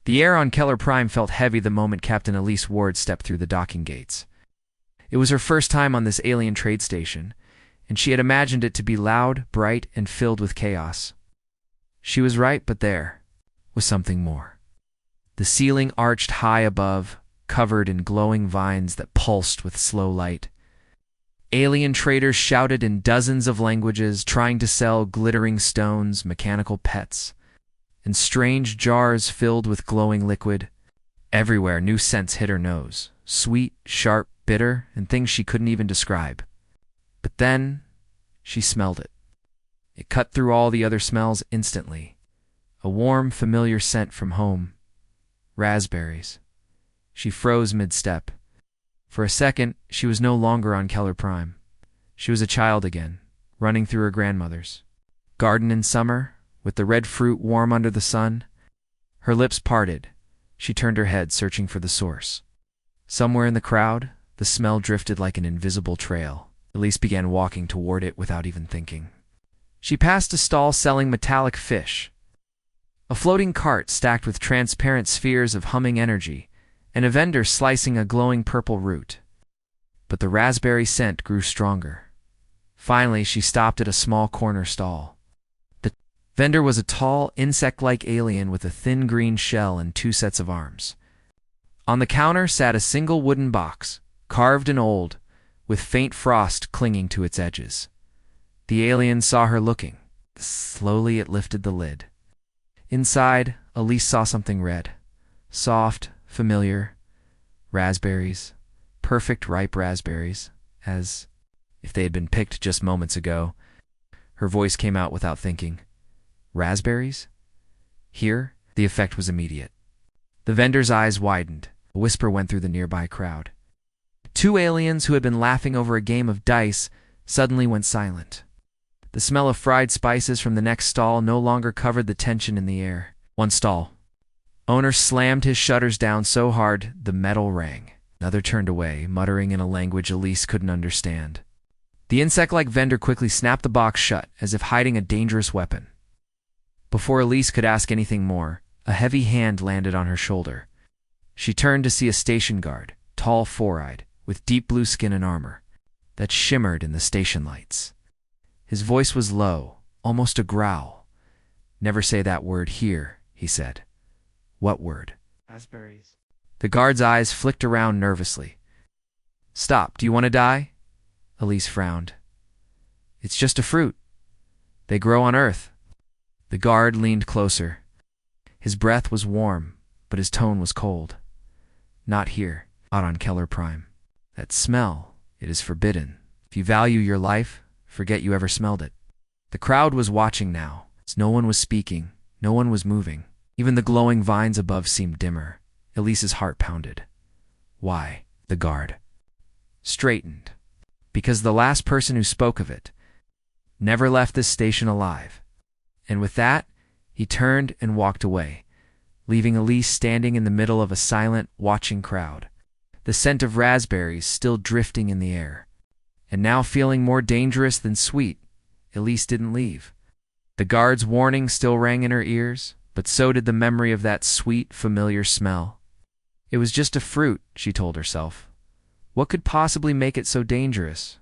The air on Keller Prime felt heavy the moment Captain Elise Ward stepped through the docking gates. It was her first time on this alien trade station, and she had imagined it to be loud, bright, and filled with chaos. She was right, but there was something more. The ceiling arched high above, covered in glowing vines that pulsed with slow light. Alien traders shouted in dozens of languages, trying to sell glittering stones, mechanical pets, and strange jars filled with glowing liquid. Everywhere new scents hit her nose, sweet, sharp, bitter, and things she couldn't even describe. But then she smelled it. It cut through all the other smells instantly. A warm, familiar scent from home. Raspberries. She froze mid-step. For a second, she was no longer on Keller Prime. She was a child again, running through her grandmother's garden in summer, with the red fruit warm under the sun. Her lips parted. She turned her head, searching for the source. Somewhere in the crowd, the smell drifted like an invisible trail. Elise began walking toward it without even thinking. She passed a stall selling metallic fish, a floating cart stacked with transparent spheres of humming energy, and a vendor slicing a glowing purple root. But the raspberry scent grew stronger. Finally, she stopped at a small corner stall. The vendor was a tall, insect-like alien with a thin green shell and 2 sets of arms. On the counter sat a single wooden box, carved and old, with faint frost clinging to its edges. The alien saw her looking. Slowly it lifted the lid. Inside, Elise saw something red. Soft, familiar. Raspberries. Perfect ripe raspberries, as if they had been picked just moments ago. Her voice came out without thinking. Raspberries? Here, the effect was immediate. The vendor's eyes widened. A whisper went through the nearby crowd. 2 aliens who had been laughing over a game of dice suddenly went silent. The smell of fried spices from the next stall no longer covered the tension in the air. One stall. Owner slammed his shutters down so hard the metal rang. Another turned away, muttering in a language Elise couldn't understand. The insect-like vendor quickly snapped the box shut, as if hiding a dangerous weapon. Before Elise could ask anything more, a heavy hand landed on her shoulder. She turned to see a station guard, tall, four-eyed, with deep blue skin and armor, that shimmered in the station lights. His voice was low, almost a growl. "Never say that word here," he said. "What word?" Raspberries. The guard's eyes flicked around nervously. "Stop, do you want to die?" Elise frowned. "It's just a fruit. They grow on Earth." The guard leaned closer. His breath was warm, but his tone was cold. "Not here, out on Keller Prime. That smell, it is forbidden. If you value your life, forget you ever smelled it." The crowd was watching now. No one was speaking. No one was moving. Even the glowing vines above seemed dimmer. Elise's heart pounded. Why? The guard straightened. Because the last person who spoke of it never left this station alive. And with that, he turned and walked away, leaving Elise standing in the middle of a silent, watching crowd, the scent of raspberries still drifting in the air. And now feeling more dangerous than sweet, Elise didn't leave. The guard's warning still rang in her ears, but so did the memory of that sweet, familiar smell. It was just a fruit, she told herself. What could possibly make it so dangerous?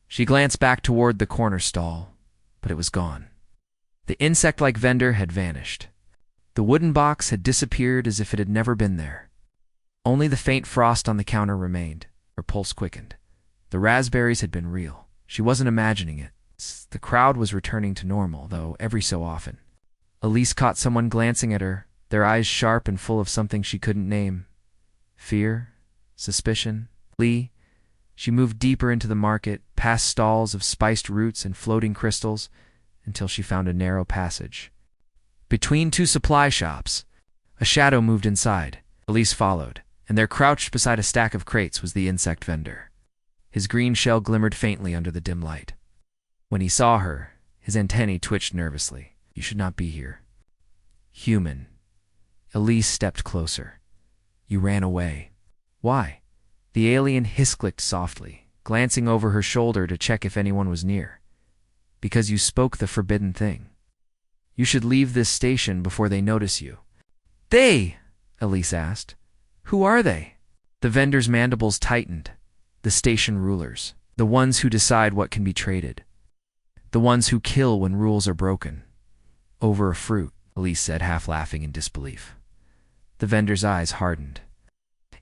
She glanced back toward the corner stall, but it was gone. The insect-like vendor had vanished. The wooden box had disappeared as if it had never been there. Only the faint frost on the counter remained. Her pulse quickened. The raspberries had been real. She wasn't imagining it. The crowd was returning to normal, though every so often. Elise caught someone glancing at her, their eyes sharp and full of something she couldn't name. Fear? Suspicion? Lee? She moved deeper into the market, past stalls of spiced roots and floating crystals, until she found a narrow passage. Between 2 supply shops, a shadow moved inside. Elise followed, and there crouched beside a stack of crates was the insect vendor. His green shell glimmered faintly under the dim light. When he saw her, his antennae twitched nervously. "You should not be here." "Human." Elise stepped closer. "You ran away." "Why?" The alien hiss-clicked softly, glancing over her shoulder to check if anyone was near. "Because you spoke the forbidden thing. You should leave this station before they notice you." "They!" Elise asked. Who are they? The vendor's mandibles tightened. The station rulers. The ones who decide what can be traded. The ones who kill when rules are broken. Over a fruit, Elise said, half laughing in disbelief. The vendor's eyes hardened.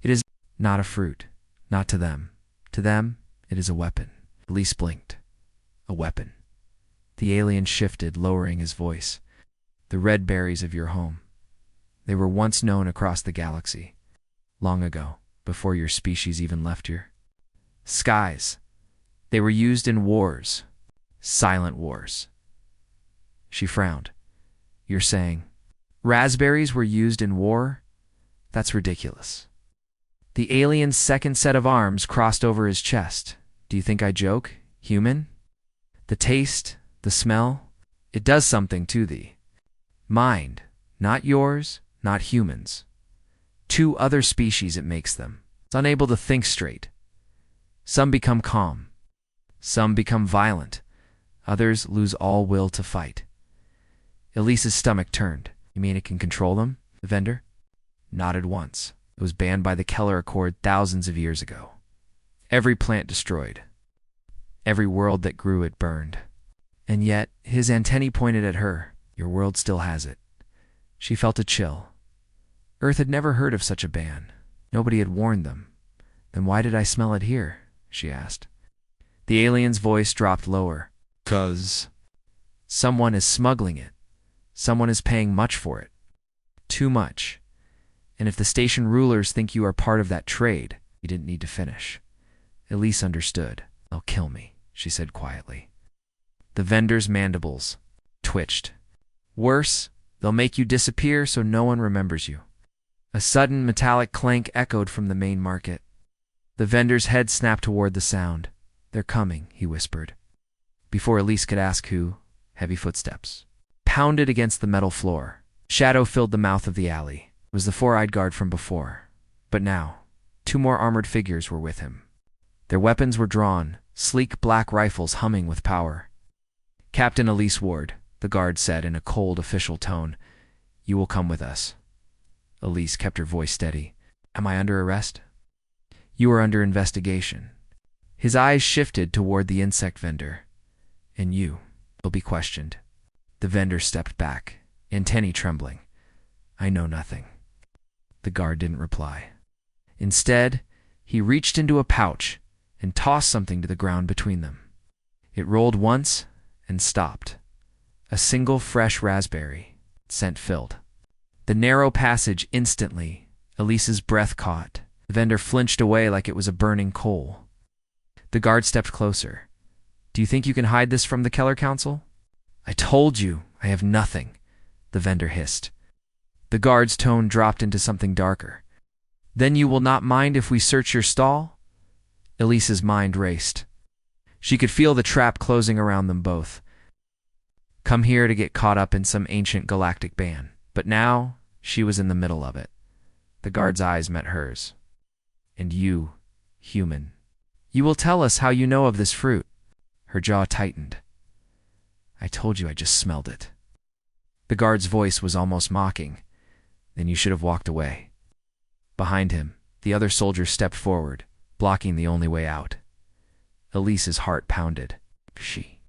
It is not a fruit. Not to them. To them, it is a weapon. Elise blinked. A weapon. The alien shifted, lowering his voice. The red berries of your home. They were once known across the galaxy. Long ago, before your species even left your skies. They were used in wars. Silent wars. She frowned. You're saying raspberries were used in war? That's ridiculous. The alien's second set of arms crossed over his chest. Do you think I joke, human? The taste, the smell, it does something to thee. Mind, not yours, not humans. Two other species it makes them. It's unable to think straight. Some become calm. Some become violent. Others lose all will to fight. Elise's stomach turned. You mean it can control them? The vendor nodded once. It was banned by the Keller Accord thousands of years ago. Every plant destroyed. Every world that grew it burned. And yet, his antennae pointed at her. Your world still has it. She felt a chill. Earth had never heard of such a ban. Nobody had warned them. Then why did I smell it here? She asked. The alien's voice dropped lower. 'Cause someone is smuggling it. Someone is paying much for it. Too much. And if the station rulers think you are part of that trade, you didn't need to finish. Elise understood. They'll kill me, she said quietly. The vendor's mandibles twitched. Worse, they'll make you disappear so no one remembers you. A sudden metallic clank echoed from the main market. The vendor's head snapped toward the sound. They're coming, he whispered. Before Elise could ask who, heavy footsteps pounded against the metal floor. Shadow filled the mouth of the alley. It was the four-eyed guard from before. But now, two more armored figures were with him. Their weapons were drawn, sleek black rifles humming with power. Captain Elise Ward, the guard said in a cold, official tone, you will come with us. Elise kept her voice steady. Am I under arrest? You are under investigation. His eyes shifted toward the insect vendor. And you will be questioned. The vendor stepped back, antennae trembling. I know nothing. The guard didn't reply. Instead, he reached into a pouch and tossed something to the ground between them. It rolled once and stopped. A single fresh raspberry, scent-filled. The narrow passage instantly, Elise's breath caught. The vendor flinched away like it was a burning coal. The guard stepped closer. Do you think you can hide this from the Keller Council? I told you, I have nothing, the vendor hissed. The guard's tone dropped into something darker. Then you will not mind if we search your stall? Elise's mind raced. She could feel the trap closing around them both. Come here to get caught up in some ancient galactic ban. But now, she was in the middle of it. The guard's eyes met hers. And you, human, you will tell us how you know of this fruit. Her jaw tightened. I told you I just smelled it. The guard's voice was almost mocking. Then you should have walked away. Behind him, the other soldier stepped forward, blocking the only way out. Elise's heart pounded. She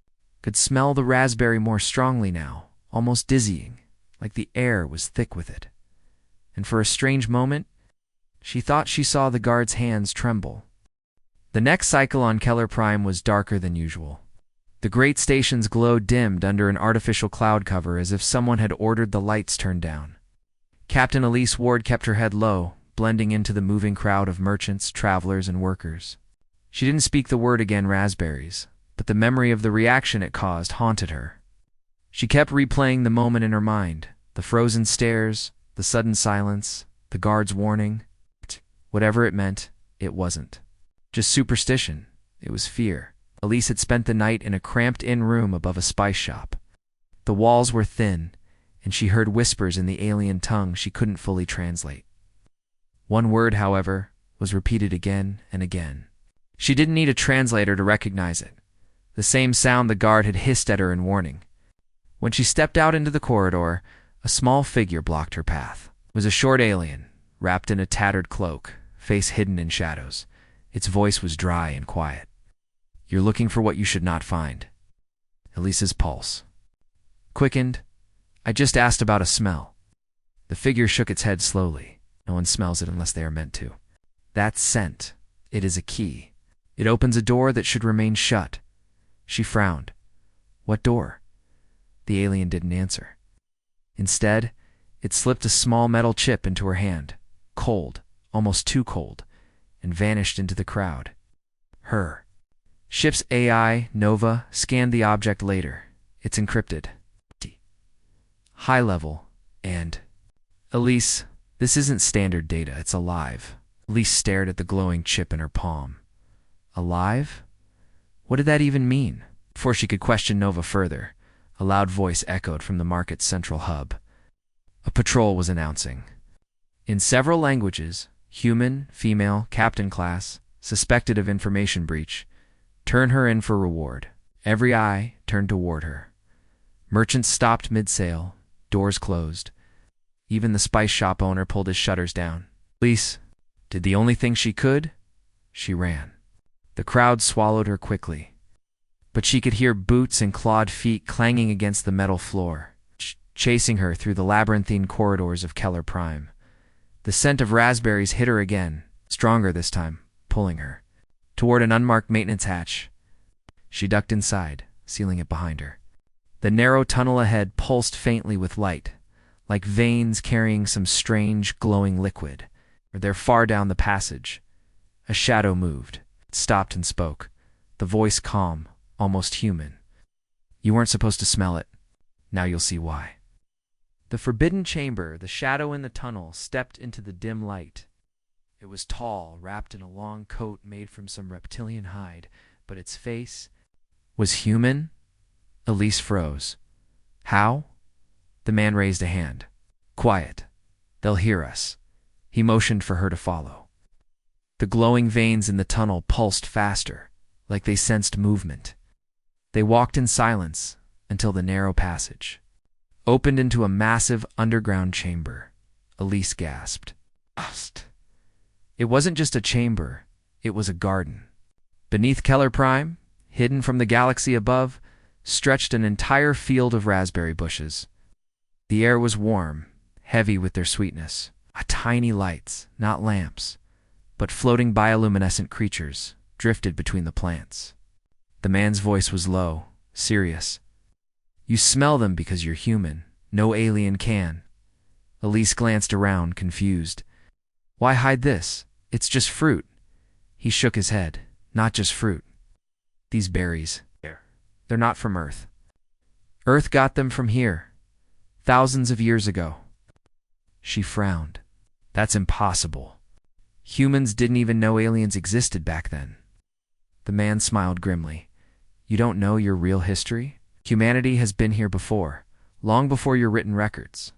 could smell the raspberry more strongly now, almost dizzying, like the air was thick with it. And for a strange moment, she thought she saw the guard's hands tremble. The next cycle on Keller Prime was darker than usual. The great station's glow dimmed under an artificial cloud cover as if someone had ordered the lights turned down. Captain Elise Ward kept her head low, blending into the moving crowd of merchants, travelers, and workers. She didn't speak the word again, raspberries, but the memory of the reaction it caused haunted her. She kept replaying the moment in her mind, the frozen stares, the sudden silence, the guard's warning. Whatever it meant, it wasn't just superstition, it was fear. Elise had spent the night in a cramped-in room above a spice shop. The walls were thin, and she heard whispers in the alien tongue she couldn't fully translate. One word, however, was repeated again and again. She didn't need a translator to recognize it. The same sound the guard had hissed at her in warning. When she stepped out into the corridor, a small figure blocked her path. It was a short alien, wrapped in a tattered cloak, face hidden in shadows. Its voice was dry and quiet. "You're looking for what you should not find." Elise's pulse quickened. "I just asked about a smell." The figure shook its head slowly. "No one smells it unless they are meant to. That scent, it is a key. It opens a door that should remain shut." She frowned. "What door?" The alien didn't answer. Instead, it slipped a small metal chip into her hand, cold, almost too cold, and vanished into the crowd. Her ship's AI, Nova, scanned the object later. It's encrypted. High level, and... "Elise, this isn't standard data, it's alive." Elise stared at the glowing chip in her palm. Alive? What did that even mean? Before she could question Nova further, a loud voice echoed from the market's central hub. A patrol was announcing. In several languages, human, female, captain class, suspected of information breach, turn her in for reward. Every eye turned toward her. Merchants stopped mid-sale, doors closed. Even the spice shop owner pulled his shutters down. Elise did the only thing she could. She ran. The crowd swallowed her quickly. But she could hear boots and clawed feet clanging against the metal floor, chasing her through the labyrinthine corridors of Keller Prime. The scent of raspberries hit her again, stronger this time, pulling her toward an unmarked maintenance hatch. She ducked inside, sealing it behind her. The narrow tunnel ahead pulsed faintly with light, like veins carrying some strange, glowing liquid. There, far down the passage, a shadow moved. It stopped and spoke, the voice calm, almost human. "You weren't supposed to smell it. Now you'll see why." The forbidden chamber, the shadow in the tunnel, stepped into the dim light. It was tall, wrapped in a long coat made from some reptilian hide, but its face was human. Elise froze. "How?" The man raised a hand. "Quiet. They'll hear us." He motioned for her to follow. The glowing veins in the tunnel pulsed faster, like they sensed movement. They walked in silence until the narrow passage opened into a massive underground chamber. Elise gasped. It wasn't just a chamber, it was a garden. Beneath Keller Prime, hidden from the galaxy above, stretched an entire field of raspberry bushes. The air was warm, heavy with their sweetness. Tiny lights, not lamps, but floating bioluminescent creatures, drifted between the plants. The man's voice was low, serious. "You smell them because you're human. No alien can." Elise glanced around, confused. "Why hide this? It's just fruit." He shook his head. "Not just fruit. These berries, they're not from Earth. Earth got them from here, thousands of years ago." She frowned. "That's impossible. Humans didn't even know aliens existed back then." The man smiled grimly. "You don't know your real history? Humanity has been here before, long before your written records.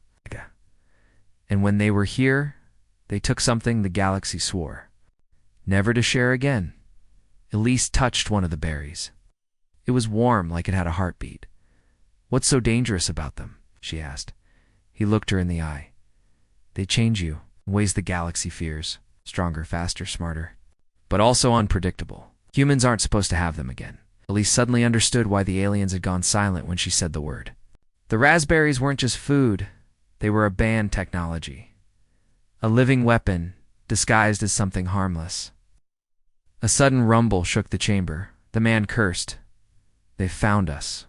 And when they were here, they took something the galaxy swore never to share again." Elise touched one of the berries. It was warm, like it had a heartbeat. "What's so dangerous about them?" she asked. He looked her in the eye. "They change you in ways the galaxy fears. Stronger, faster, smarter. But also unpredictable. Humans aren't supposed to have them again." Elise suddenly understood why the aliens had gone silent when she said the word. The raspberries weren't just food. They were a banned technology. A living weapon, disguised as something harmless. A sudden rumble shook the chamber. The man cursed. "They found us."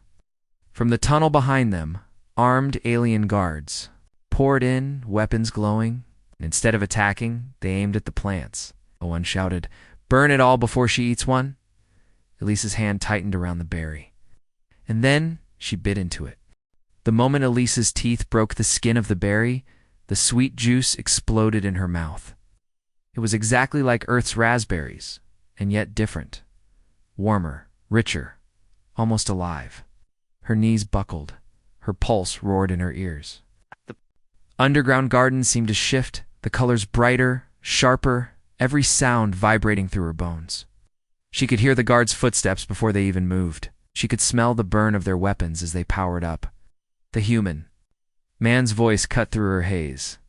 From the tunnel behind them, armed alien guards poured in, weapons glowing. Instead of attacking, they aimed at the plants. One shouted, "Burn it all before she eats one." Elise's hand tightened around the berry. And then she bit into it. The moment Elise's teeth broke the skin of the berry, the sweet juice exploded in her mouth. It was exactly like Earth's raspberries, and yet different. Warmer, richer, almost alive. Her knees buckled. Her pulse roared in her ears. The underground garden seemed to shift, the colors brighter, sharper, every sound vibrating through her bones. She could hear the guards' footsteps before they even moved. She could smell the burn of their weapons as they powered up. The human man's voice cut through her haze.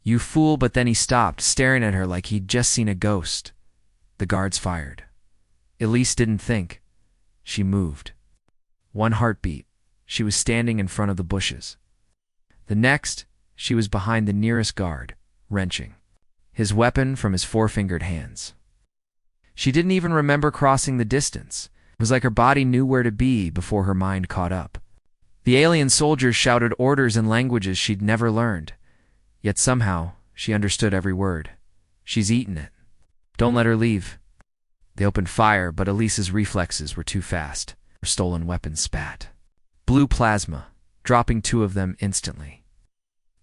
"You fool," but then he stopped, staring at her like he'd just seen a ghost. The guards fired. Elise didn't think. She moved. One heartbeat. She was standing in front of the bushes. The next, she was behind the nearest guard, wrenching his weapon from his four-fingered hands. She didn't even remember crossing the distance. It was like her body knew where to be before her mind caught up. The alien soldiers shouted orders in languages she'd never learned. Yet somehow, she understood every word. "She's eaten it. Don't let her leave." They opened fire, but Elise's reflexes were too fast. Her stolen weapon spat blue plasma, dropping two of them instantly.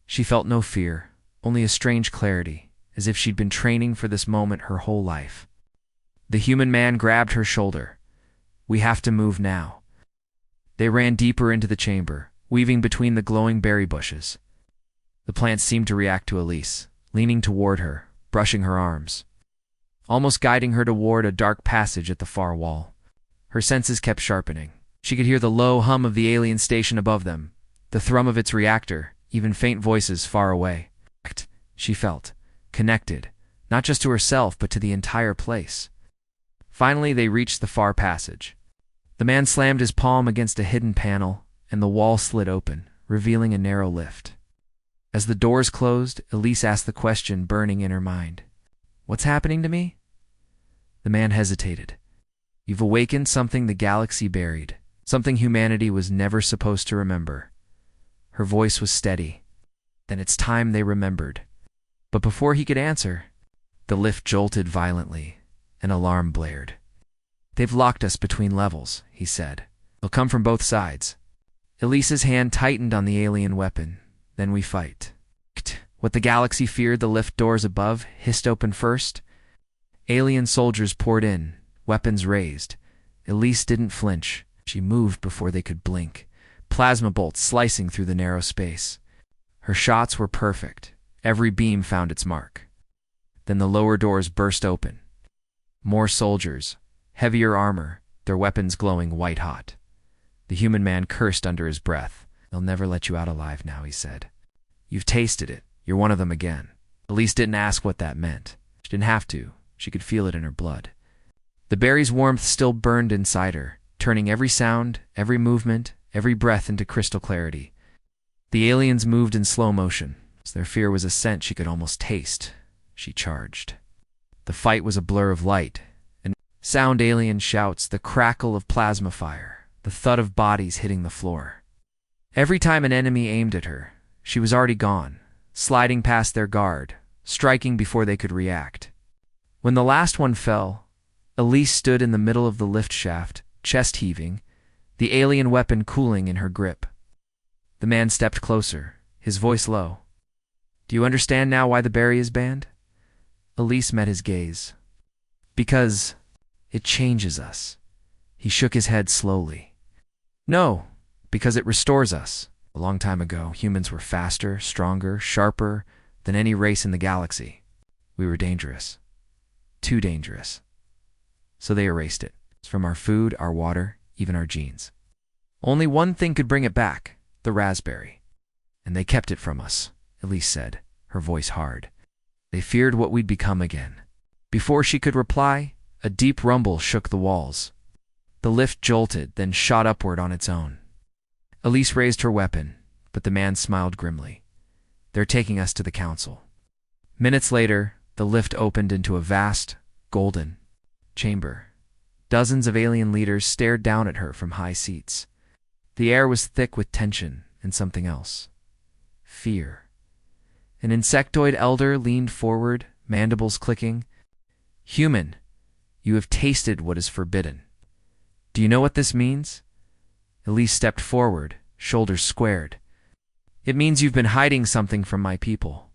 She felt no fear, only a strange clarity, as if she'd been training for this moment her whole life. The human man grabbed her shoulder. "We have to move now." They ran deeper into the chamber, weaving between the glowing berry bushes. The plants seemed to react to Elise, leaning toward her, brushing her arms, almost guiding her toward a dark passage at the far wall. Her senses kept sharpening. She could hear the low hum of the alien station above them, the thrum of its reactor, even faint voices far away. She felt connected, not just to herself, but to the entire place. Finally, they reached the far passage. The man slammed his palm against a hidden panel, and the wall slid open, revealing a narrow lift. As the doors closed, Elise asked the question burning in her mind. "What's happening to me?" The man hesitated. "You've awakened something the galaxy buried, something humanity was never supposed to remember." Her voice was steady. "Then it's time they remembered." But before he could answer, the lift jolted violently. An alarm blared. "They've locked us between levels," he said. "They'll come from both sides." Elise's hand tightened on the alien weapon. "Then we fight." What the galaxy feared, the lift doors above hissed open first. Alien soldiers poured in, weapons raised. Elise didn't flinch. She moved before they could blink, plasma bolts slicing through the narrow space. Her shots were perfect. Every beam found its mark. Then the lower doors burst open. More soldiers, heavier armor, their weapons glowing white-hot. The human man cursed under his breath. "They'll never let you out alive now," he said. "You've tasted it. You're one of them again." Elise didn't ask what that meant. She didn't have to. She could feel it in her blood. The berry's warmth still burned inside her, turning every sound, every movement, every breath into crystal clarity. The aliens moved in slow motion. Their fear was a scent she could almost taste. She charged. The fight was a blur of light and sound, alien shouts, the crackle of plasma fire, the thud of bodies hitting the floor. Every time an enemy aimed at her, she was already gone, sliding past their guard, striking before they could react. When the last one fell, Elise stood in the middle of the lift shaft, chest heaving, the alien weapon cooling in her grip. The man stepped closer, his voice low. "Do you understand now why the berry is banned?" Elise met his gaze. "Because it changes us." He shook his head slowly. "No, because it restores us. A long time ago, humans were faster, stronger, sharper than any race in the galaxy. We were dangerous. Too dangerous. So they erased it. From our food, our water, even our genes. Only one thing could bring it back, the raspberry. And they kept it from us," Elise said, her voice hard. "They feared what we'd become again." Before she could reply, a deep rumble shook the walls. The lift jolted, then shot upward on its own. Elise raised her weapon, but the man smiled grimly. "They're taking us to the council." Minutes later, the lift opened into a vast, golden chamber. Dozens of alien leaders stared down at her from high seats. The air was thick with tension and something else. Fear. An insectoid elder leaned forward, mandibles clicking. "Human, you have tasted what is forbidden. Do you know what this means?" Elise stepped forward, shoulders squared. "It means you've been hiding something from my people.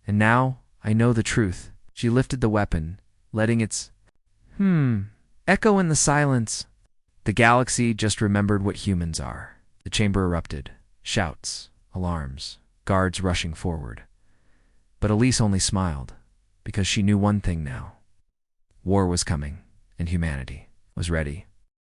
And now I know the truth." She lifted the weapon, letting its echo in the silence. The galaxy just remembered what humans are. The chamber erupted. Shouts, alarms, guards rushing forward. But Elise only smiled, because she knew one thing now. War was coming, and humanity was ready.